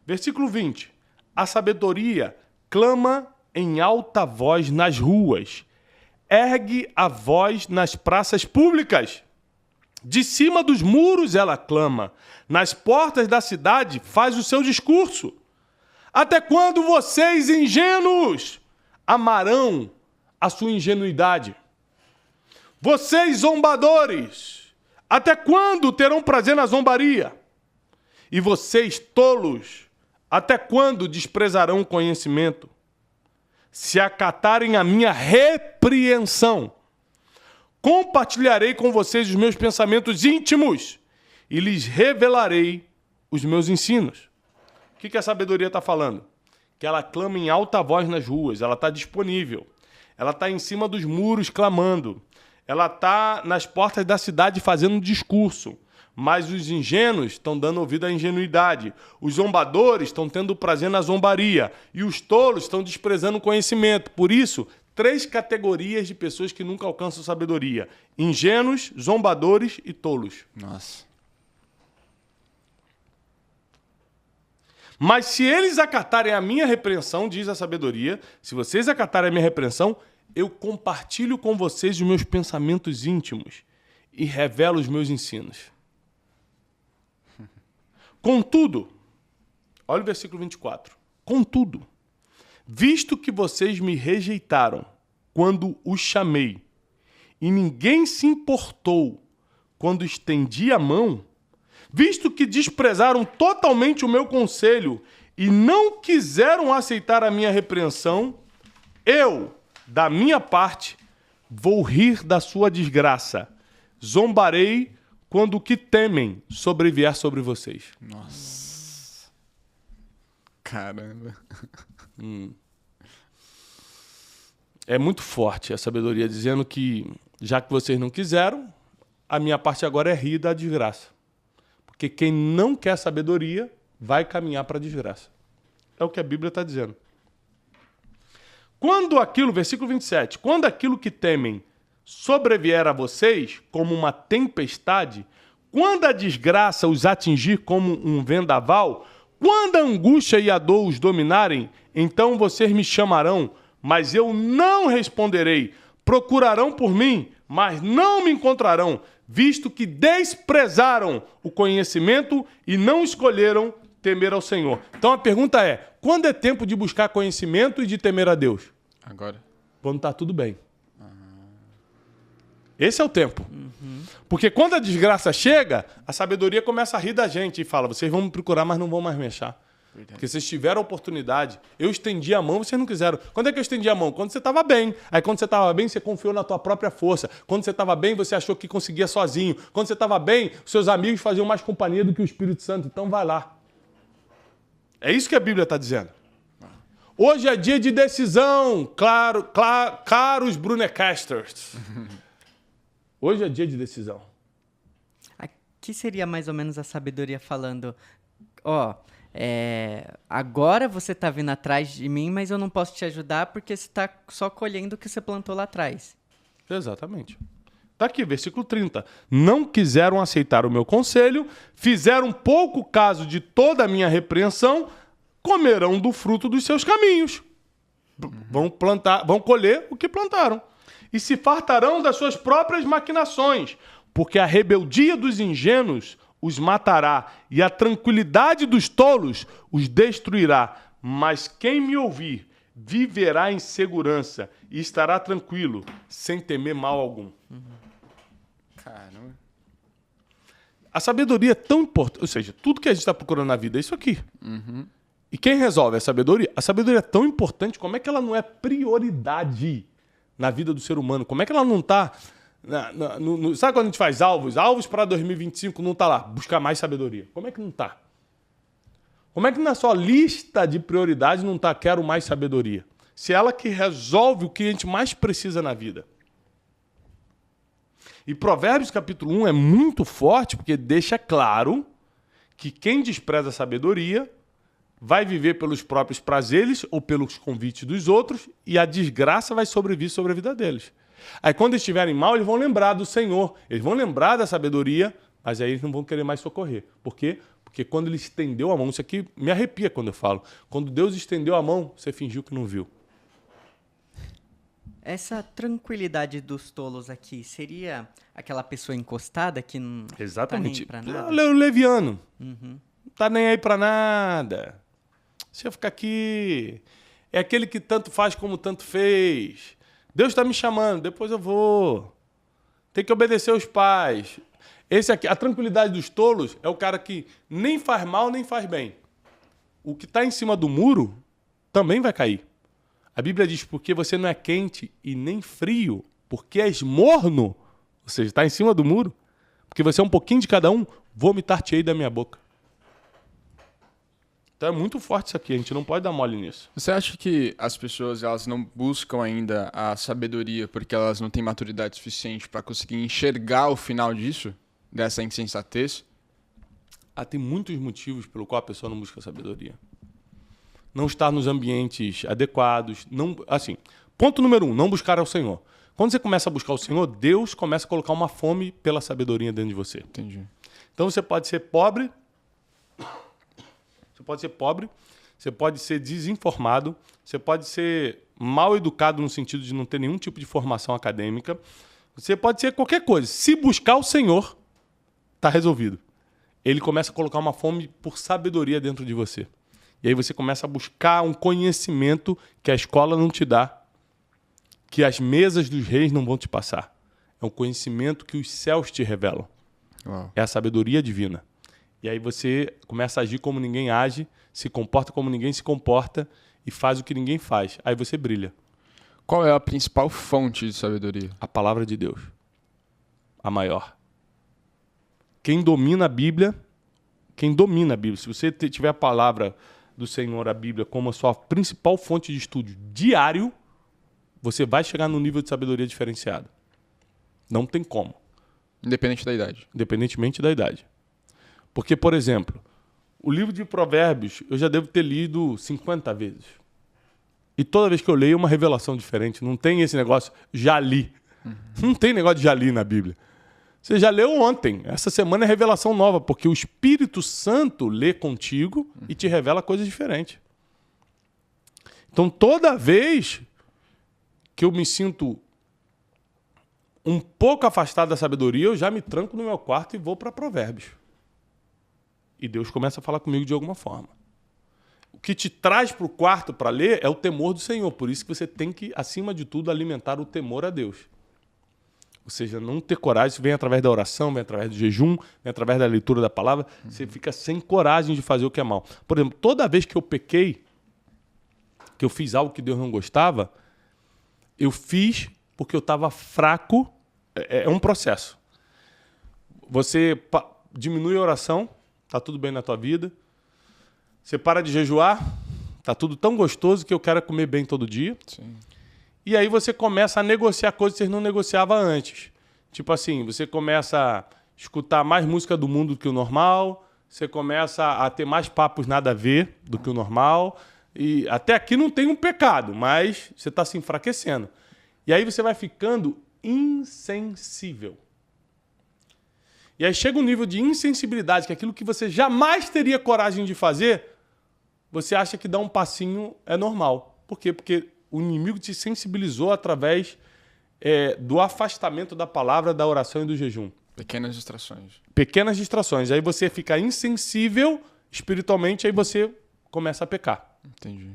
Versículo 20. A sabedoria clama em alta voz nas ruas, ergue a voz nas praças públicas. De cima dos muros ela clama, nas portas da cidade faz o seu discurso. Até quando vocês, ingênuos, amarão a sua ingenuidade? Vocês, zombadores, até quando terão prazer na zombaria? E vocês, tolos, até quando desprezarão o conhecimento? Se acatarem a minha repreensão, compartilharei com vocês os meus pensamentos íntimos e lhes revelarei os meus ensinos. O que a sabedoria está falando? Que ela clama em alta voz nas ruas, ela está disponível, ela está em cima dos muros clamando, ela está nas portas da cidade fazendo um discurso, mas os ingênuos estão dando ouvido à ingenuidade, os zombadores estão tendo prazer na zombaria e os tolos estão desprezando o conhecimento. Por isso, 3 categorias de pessoas que nunca alcançam sabedoria: ingênuos, zombadores e tolos. Nossa. Mas se eles acatarem a minha repreensão, diz a sabedoria, se vocês acatarem a minha repreensão, eu compartilho com vocês os meus pensamentos íntimos e revelo os meus ensinos. Contudo, olha o versículo 24. Contudo, visto que vocês me rejeitaram quando os chamei, e ninguém se importou quando estendi a mão, visto que desprezaram totalmente o meu conselho e não quiseram aceitar a minha repreensão, eu, da minha parte, vou rir da sua desgraça. Zombarei quando o que temem sobrevier sobre vocês. Nossa. Caramba. É muito forte a sabedoria, dizendo que, já que vocês não quiseram, a minha parte agora é rir da desgraça. Porque quem não quer sabedoria vai caminhar para a desgraça. É o que a Bíblia está dizendo. Quando aquilo, versículo 27, quando aquilo que temem sobrevier a vocês como uma tempestade, quando a desgraça os atingir como um vendaval, quando a angústia e a dor os dominarem, então vocês me chamarão, mas eu não responderei. Procurarão por mim, mas não me encontrarão, visto que desprezaram o conhecimento e não escolheram temer ao Senhor. Então a pergunta é, quando é tempo de buscar conhecimento e de temer a Deus? Agora. Quando está tudo bem. Esse é o tempo. Porque quando a desgraça chega, a sabedoria começa a rir da gente e fala, vocês vão me procurar, mas não vão mais me achar. Verdade. Porque vocês tiveram a oportunidade. Eu estendi a mão, vocês não quiseram. Quando é que eu estendi a mão? Quando você estava bem. Aí quando você estava bem, você confiou na tua própria força. Quando você estava bem, você achou que conseguia sozinho. Quando você estava bem, seus amigos faziam mais companhia do que o Espírito Santo. Então vai lá. É isso que a Bíblia está dizendo. Hoje é dia de decisão, caros Brunecasters. Hoje é dia de decisão. Aqui seria mais ou menos a sabedoria falando, agora você está vindo atrás de mim, mas eu não posso te ajudar porque você está só colhendo o que você plantou lá atrás. Exatamente. Está aqui, versículo 30. Não quiseram aceitar o meu conselho, fizeram pouco caso de toda a minha repreensão, comerão do fruto dos seus caminhos. Vão colher o que plantaram. E se fartarão das suas próprias maquinações, porque a rebeldia dos ingênuos os matará, e a tranquilidade dos tolos os destruirá. Mas quem me ouvir viverá em segurança e estará tranquilo, sem temer mal algum. Caramba. A sabedoria é tão importante, ou seja, tudo que a gente está procurando na vida é isso aqui. E quem resolve a sabedoria? A sabedoria é tão importante, como é que ela não é prioridade na vida do ser humano? Como é que ela não está... sabe quando a gente faz alvos? Alvos para 2025 não está lá. Buscar mais sabedoria. Como é que não está? Como é que na sua lista de prioridades não está quero mais sabedoria? Se ela que resolve o que a gente mais precisa na vida. E Provérbios capítulo 1 é muito forte porque deixa claro que quem despreza a sabedoria vai viver pelos próprios prazeres ou pelos convites dos outros e a desgraça vai sobreviver sobre a vida deles. Aí quando eles estiverem mal, eles vão lembrar do Senhor, eles vão lembrar da sabedoria, mas aí eles não vão querer mais socorrer. Por quê? Porque quando ele estendeu a mão, isso aqui me arrepia quando eu falo. Quando Deus estendeu a mão, você fingiu que não viu. Essa tranquilidade dos tolos aqui seria aquela pessoa encostada que não Exatamente. tá nem pra nada? O leviano. Uhum. Não tá nem aí pra nada. Se eu ficar aqui... É aquele que tanto faz como tanto fez. Deus está me chamando, depois eu vou. Tem que obedecer os pais. Esse aqui, a tranquilidade dos tolos é o cara que nem faz mal, nem faz bem. O que está em cima do muro também vai cair. A Bíblia diz, porque você não é quente e nem frio, porque és morno, ou seja, está em cima do muro, porque você é um pouquinho de cada um, vomitar-te-ei da minha boca. Então é muito forte isso aqui, a gente não pode dar mole nisso. Você acha que as pessoas elas não buscam ainda a sabedoria porque elas não têm maturidade suficiente para conseguir enxergar o final disso? Dessa insensatez? Tem muitos motivos pelo qual a pessoa não busca sabedoria. Não estar nos ambientes adequados. Não, assim, ponto número 1, não buscar ao Senhor. Quando você começa a buscar o Senhor, Deus começa a colocar uma fome pela sabedoria dentro de você. Entendi. Então você pode ser pobre, você pode ser desinformado, você pode ser mal educado no sentido de não ter nenhum tipo de formação acadêmica, você pode ser qualquer coisa. Se buscar o Senhor, está resolvido. Ele começa a colocar uma fome por sabedoria dentro de você. E aí você começa a buscar um conhecimento que a escola não te dá, que as mesas dos reis não vão te passar. É um conhecimento que os céus te revelam. Uau. É a sabedoria divina. E aí você começa a agir como ninguém age, se comporta como ninguém se comporta e faz o que ninguém faz. Aí você brilha. Qual é a principal fonte de sabedoria? A palavra de Deus. A maior. Quem domina a Bíblia, se você tiver a palavra do Senhor, a Bíblia, como a sua principal fonte de estudo diário, você vai chegar num nível de sabedoria diferenciado. Não tem como. Independente da idade. Independentemente da idade. Porque, por exemplo, o livro de Provérbios eu já devo ter lido 50 vezes. E toda vez que eu leio é uma revelação diferente. Não tem esse negócio, já li. Não tem negócio de já li na Bíblia. Você já leu ontem. Essa semana é revelação nova, porque o Espírito Santo lê contigo e te revela coisas diferentes. Então, toda vez que eu me sinto um pouco afastado da sabedoria, eu já me tranco no meu quarto e vou para Provérbios. E Deus começa a falar comigo de alguma forma. O que te traz para o quarto para ler é o temor do Senhor. Por isso que você tem que, acima de tudo, alimentar o temor a Deus. Ou seja, não ter coragem, isso vem através da oração, vem através do jejum, vem através da leitura da palavra. Você fica sem coragem de fazer o que é mal. Por exemplo, toda vez que eu pequei, que eu fiz algo que Deus não gostava, eu fiz porque eu estava fraco. É um processo. Você diminui a oração, está tudo bem na tua vida. Você para de jejuar, está tudo tão gostoso que eu quero comer bem todo dia. Sim. E aí você começa a negociar coisas que você não negociava antes. Tipo assim, você começa a escutar mais música do mundo do que o normal, você começa a ter mais papos nada a ver do que o normal. E até aqui não tem um pecado, mas você está se enfraquecendo. E aí você vai ficando insensível. E aí chega um nível de insensibilidade, que aquilo que você jamais teria coragem de fazer, você acha que dar um passinho é normal. Por quê? Porque o inimigo te sensibilizou através do afastamento da palavra, da oração e do jejum. Pequenas distrações. Pequenas distrações. Aí você fica insensível espiritualmente, aí você começa a pecar. Entendi.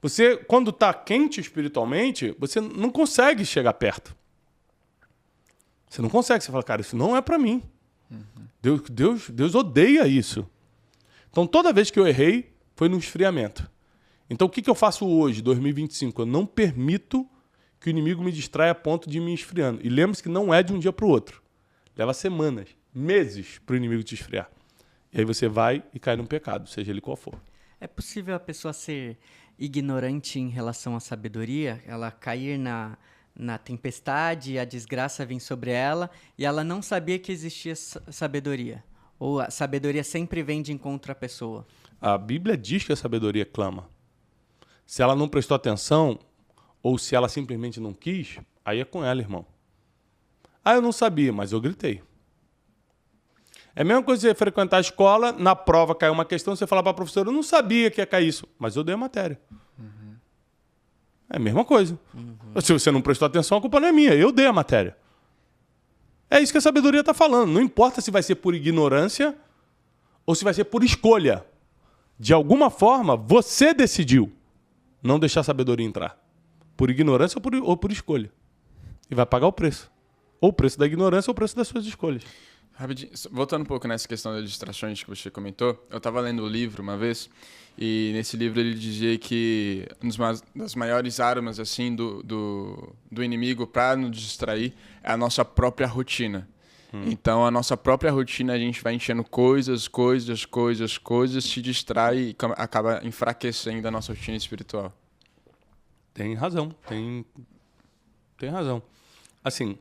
Você, quando está quente espiritualmente, você não consegue chegar perto. Você não consegue. Você fala, cara, isso não é para mim. Deus odeia isso. Então, toda vez que eu errei, foi no esfriamento. Então, o que eu faço hoje, 2025? Eu não permito que o inimigo me distraia a ponto de ir me esfriando. E lembre-se que não é de um dia para o outro. Leva semanas, meses para o inimigo te esfriar. E aí você vai e cai num pecado, seja ele qual for. É possível a pessoa ser ignorante em relação à sabedoria? Ela cair na tempestade, a desgraça vem sobre ela e ela não sabia que existia sabedoria? Ou a sabedoria sempre vem de encontro à pessoa? A Bíblia diz que a sabedoria clama. Se ela não prestou atenção, ou se ela simplesmente não quis, aí é com ela, irmão. Eu não sabia, mas eu gritei. É a mesma coisa você frequentar a escola, na prova caiu uma questão, você falar para a professora, eu não sabia que ia cair isso, mas eu dei a matéria. É a mesma coisa. Se você não prestou atenção, a culpa não é minha, eu dei a matéria. É isso que a sabedoria está falando. Não importa se vai ser por ignorância ou se vai ser por escolha. De alguma forma, você decidiu não deixar a sabedoria entrar. Por ignorância ou por escolha. E vai pagar o preço. Ou o preço da ignorância ou o preço das suas escolhas. Rapidinho, voltando um pouco nessa questão das distrações que você comentou, eu estava lendo o livro uma vez, e nesse livro ele dizia que uma das maiores armas assim do inimigo para nos distrair é a nossa própria rotina. Então, a nossa própria rotina, a gente vai enchendo coisas, se distrai e acaba enfraquecendo a nossa rotina espiritual. Tem razão, tem razão. Assim,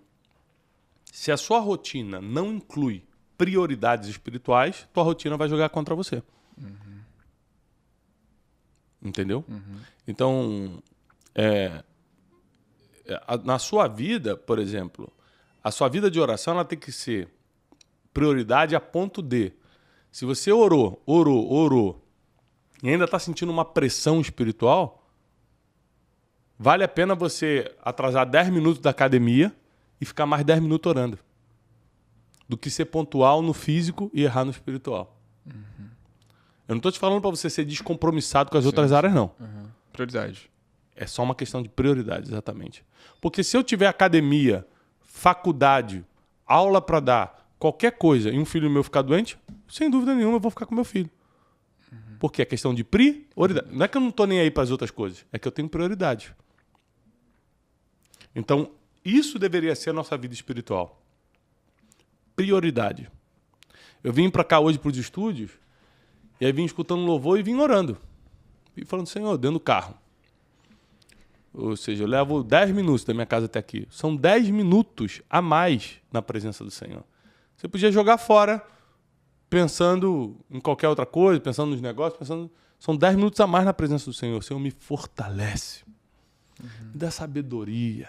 se a sua rotina não inclui prioridades espirituais, tua rotina vai jogar contra você. Entendeu? Então, na sua vida, por exemplo, a sua vida de oração ela tem que ser prioridade a ponto de, se você orou e ainda está sentindo uma pressão espiritual, vale a pena você atrasar 10 minutos da academia e ficar mais 10 minutos orando, do que ser pontual no físico e errar no espiritual. Eu não estou te falando para você ser descompromissado com as outras áreas, não. Prioridade. É só uma questão de prioridade, exatamente. Porque se eu tiver academia, faculdade, aula para dar, qualquer coisa, e um filho meu ficar doente, sem dúvida nenhuma eu vou ficar com meu filho. Porque é questão de prioridade. Não é que eu não estou nem aí para as outras coisas, é que eu tenho prioridade. Então, isso deveria ser a nossa vida espiritual. Prioridade. Eu vim para cá hoje para os estúdios, e aí vim escutando louvor e vim orando. E falando, Senhor, dentro do carro. Ou seja, eu levo 10 minutos da minha casa até aqui. São 10 minutos a mais na presença do Senhor. Você podia jogar fora, pensando em qualquer outra coisa, pensando nos negócios, São 10 minutos a mais na presença do Senhor. O Senhor me fortalece. Me dá sabedoria.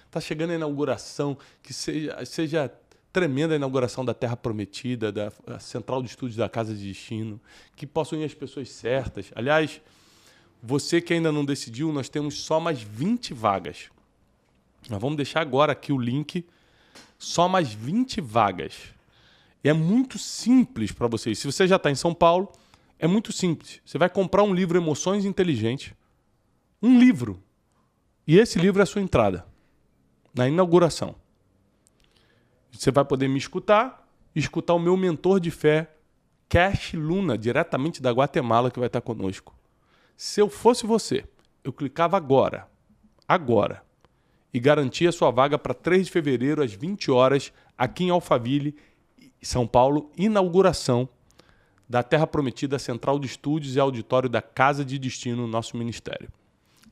Está chegando a inauguração, que seja tremenda a inauguração da Terra Prometida, da Central de Estudos da Casa de Destino, que possam ir as pessoas certas. Aliás, você que ainda não decidiu, nós temos só mais 20 vagas. Nós vamos deixar agora aqui o link, só mais 20 vagas. E é muito simples para vocês. Se você já está em São Paulo, é muito simples. Você vai comprar um livro Emoções Inteligentes. Um livro. E esse livro é a sua entrada. Na inauguração. Você vai poder me escutar e escutar o meu mentor de fé, Cash Luna, diretamente da Guatemala, que vai estar conosco. Se eu fosse você, eu clicava agora, e garantia a sua vaga para 3 de fevereiro, às 20 horas, aqui em Alphaville, São Paulo, inauguração da Terra Prometida, Central de Estúdios e Auditório da Casa de Destino, nosso ministério.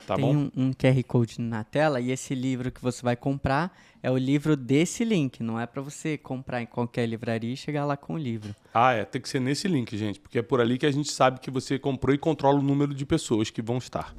Tá bom? Tem um QR Code na tela e esse livro que você vai comprar é o livro desse link. Não é para você comprar em qualquer livraria e chegar lá com o livro. Tem que ser nesse link, gente, porque é por ali que a gente sabe que você comprou e controla o número de pessoas que vão estar.